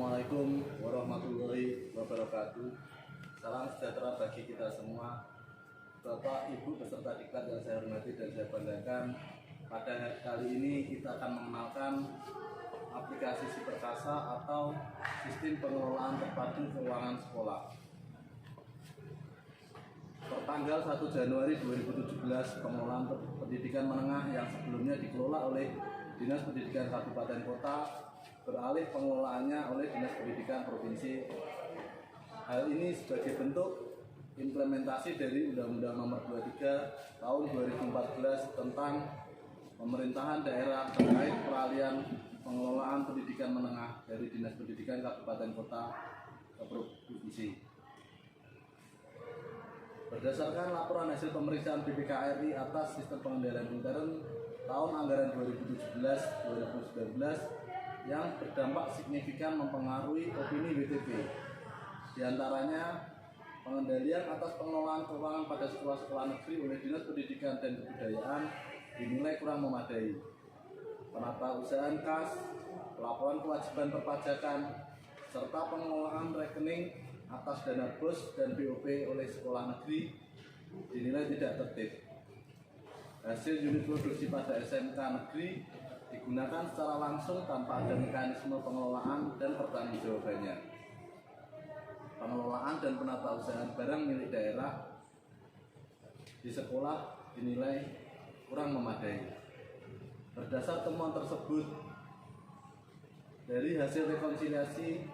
Assalamualaikum warahmatullahi wabarakatuh. Salam sejahtera bagi kita semua. Bapak, Ibu, beserta diklat yang saya hormati dan saya banggakan, pada kali ini kita akan mengenalkan aplikasi SiPerkasa atau Sistem Pengelolaan Terpadu Keuangan Sekolah. Pertanggal 1 Januari 2017, pengelolaan pendidikan menengah yang sebelumnya dikelola oleh Dinas Pendidikan Kabupaten Kota beralih pengelolaannya oleh Dinas Pendidikan Provinsi. Hal ini sebagai bentuk implementasi dari Undang-Undang Nomor 23 Tahun 2014 tentang pemerintahan daerah terkait peralihan pengelolaan pendidikan menengah dari Dinas Pendidikan Kabupaten Kota ke Provinsi. Berdasarkan laporan hasil pemeriksaan BPK RI atas sistem pengendalian intern tahun anggaran 2017-2019 yang berdampak signifikan mempengaruhi opini WTP. Di antaranya, pengendalian atas pengelolaan keuangan pada sekolah-sekolah negeri oleh Dinas Pendidikan dan Kebudayaan dinilai kurang memadai. Penatausahaan kas, pelaporan kewajiban perpajakan, serta pengelolaan rekening atas dana BOS dan BOP oleh sekolah negeri dinilai tidak tertib. Hasil unit produksi pada SMK negeri digunakan secara langsung tanpa ada mekanisme pengelolaan dan pertanggungjawabannya. Pengelolaan dan penatausahaan barang milik daerah di sekolah dinilai kurang memadai. Berdasar temuan tersebut, dari hasil rekonsiliasi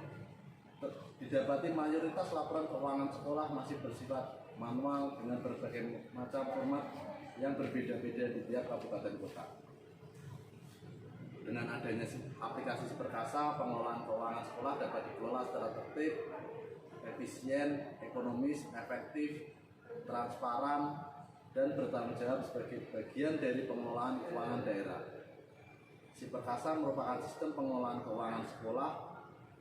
didapati mayoritas laporan keuangan sekolah masih bersifat manual dengan berbagai macam format yang berbeda-beda di tiap kabupaten kota. Dengan adanya aplikasi SiPerkasa, pengelolaan keuangan sekolah dapat dikelola secara tertib, efisien, ekonomis, efektif, transparan, dan bertanggung jawab sebagai bagian dari pengelolaan keuangan daerah. SiPerkasa merupakan sistem pengelolaan keuangan sekolah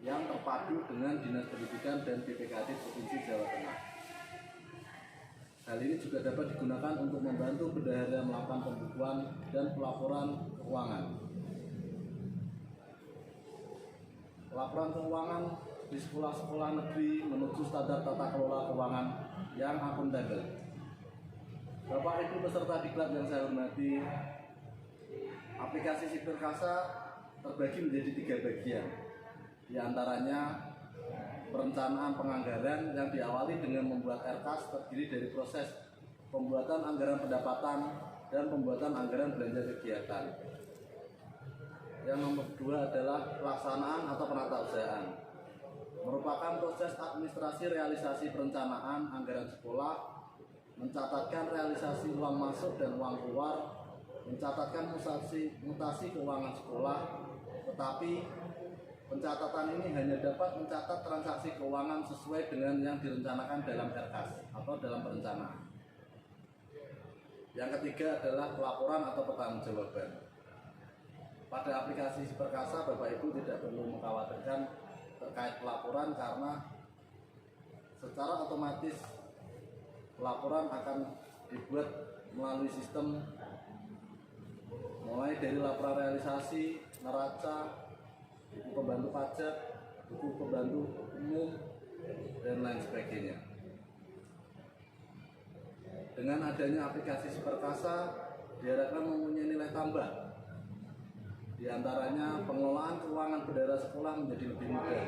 yang terpadu dengan Dinas Pendidikan dan BPKD Provinsi Jawa Tengah. Hal ini juga dapat digunakan untuk membantu bendahara melakukan pembukuan dan pelaporan keuangan. Laporan keuangan di sekolah-sekolah negeri menuju standar tata kelola keuangan yang akuntabel. Bapak Ibu beserta diklat yang saya hormati, aplikasi SiPerkasa terbagi menjadi 3 bagian. Di antaranya perencanaan penganggaran yang diawali dengan membuat RKAS terdiri dari proses pembuatan anggaran pendapatan dan pembuatan anggaran belanja kegiatan. Yang nomor 2 adalah pelaksanaan atau penatausahaan, merupakan proses administrasi realisasi perencanaan anggaran sekolah, mencatatkan realisasi uang masuk dan uang keluar, mencatatkan mutasi keuangan sekolah, tetapi pencatatan ini hanya dapat mencatat transaksi keuangan sesuai dengan yang direncanakan dalam RKAS atau dalam perencanaan. Yang ketiga adalah pelaporan atau pertanggungjawaban. Pada aplikasi SiPerkasa, Bapak Ibu tidak perlu mengkhawatirkan terkait pelaporan karena secara otomatis pelaporan akan dibuat melalui sistem mulai dari laporan realisasi, neraca, buku pembantu pajak, buku pembantu umum, dan lain sebagainya. Dengan adanya aplikasi SiPerkasa diharapkan mempunyai nilai tambah. Di antaranya pengelolaan keuangan bendahara sekolah menjadi lebih mudah.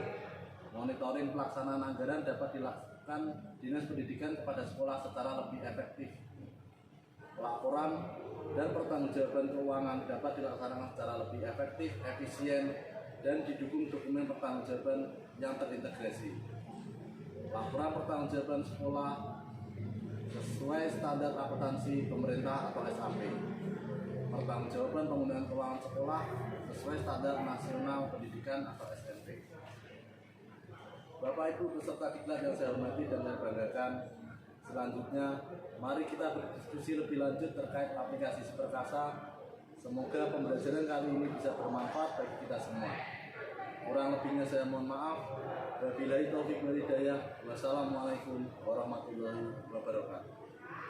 Monitoring pelaksanaan anggaran dapat dilakukan Dinas Pendidikan kepada sekolah secara lebih efektif. Pelaporan dan pertanggungjawaban keuangan dapat dilaksanakan secara lebih efektif, efisien, dan didukung dokumen pertanggungjawaban yang terintegrasi. Laporan pertanggungjawaban sekolah sesuai standar akuntansi pemerintah atau SAP. Pertanggungjawaban penggunaan keuangan sekolah sesuai standar nasional pendidikan atau SMP. Bapak Ibu beserta diklat yang saya hormati dan saya banggakan, selanjutnya mari kita berdiskusi lebih lanjut terkait aplikasi SiPerkasa. Semoga pembelajaran kali ini bisa bermanfaat bagi kita semua. Kurang lebihnya saya mohon maaf. Wabillahi taufiq wal hidayah. Wassalamualaikum warahmatullahi wabarakatuh.